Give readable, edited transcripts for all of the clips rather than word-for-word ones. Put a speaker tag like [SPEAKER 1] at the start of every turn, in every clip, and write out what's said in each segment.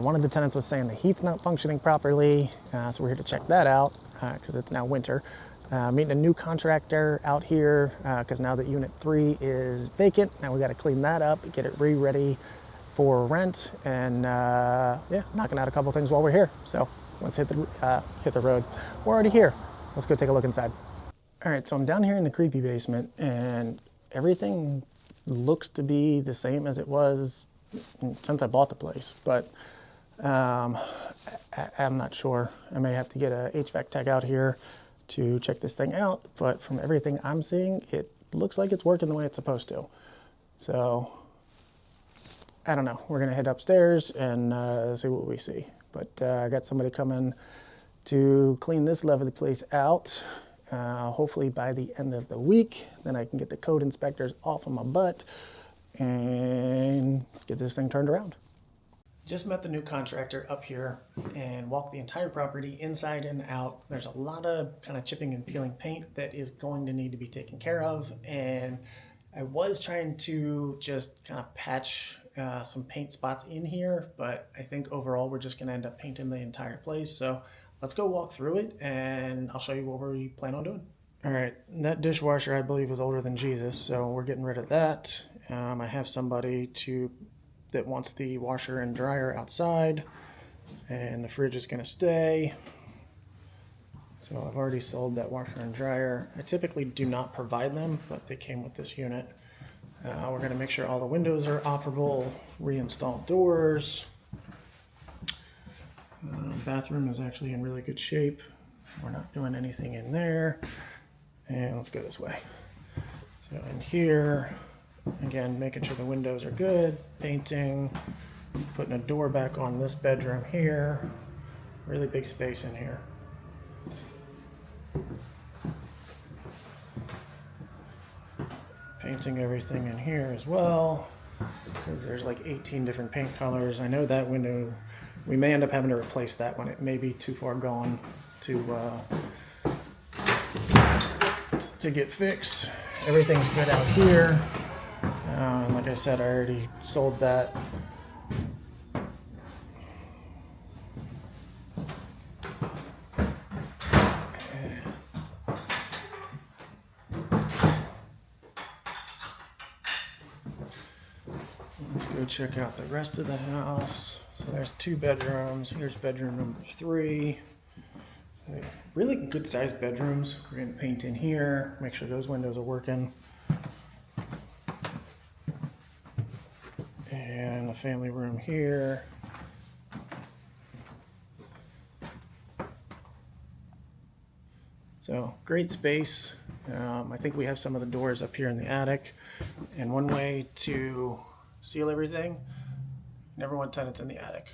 [SPEAKER 1] One of the tenants was saying the heat's not functioning properly, so we're here to check that out because it's now winter. Meeting a new contractor out here because now that unit 3 is vacant, now we got to clean that up, get it ready for rent, and yeah, knocking out a couple things while we're here. So let's hit the road. We're already here. Let's go take a look inside. All right, so I'm down here in the creepy basement, and everything looks to be the same as it was since I bought the place, but I'm not sure. I may have to get a HVAC tech out here to check this thing out, but from everything I'm seeing, it looks like it's working the way it's supposed to. So I don't know. We're gonna head upstairs and see what we see. But I got somebody coming to clean this lovely place out, hopefully by the end of the week. Then I can get the code inspectors off of my butt and get this thing turned around. Just met the new contractor up here and walked the entire property inside and out. There's a lot of kind of chipping and peeling paint that is going to need to be taken care of. And I was trying to just kind of patch some paint spots in here, but I think overall we're just gonna end up painting the entire place. So let's go walk through it and I'll show you what we plan on doing. All right, that dishwasher I believe is older than Jesus, so we're getting rid of that. I have somebody that wants the washer and dryer outside, and the fridge is gonna stay. So I've already sold that washer and dryer. I typically do not provide them, but they came with this unit. We're gonna make sure all the windows are operable, reinstall doors. Bathroom is actually in really good shape. We're not doing anything in there. And let's go this way. So in here, again, making sure the windows are good, painting, putting a door back on this bedroom here. Really big space in here. Painting everything in here as well, because there's like 18 different paint colors. I know that window, we may end up having to replace that one. It may be too far gone to get fixed. Everything's good out here. And like I said, I already sold that. Let's go check out the rest of the house. So there's 2 bedrooms. Here's bedroom number 3. So really good sized bedrooms. We're gonna paint in here, make sure those windows are working. And a family room here. So great space. I think we have some of the doors up here in the attic. And one way to seal everything, never want tenants in the attic.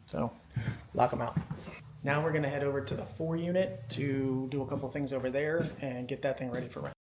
[SPEAKER 1] So lock them out. Now we're gonna head over to the 4 unit to do a couple things over there and get that thing ready for rent.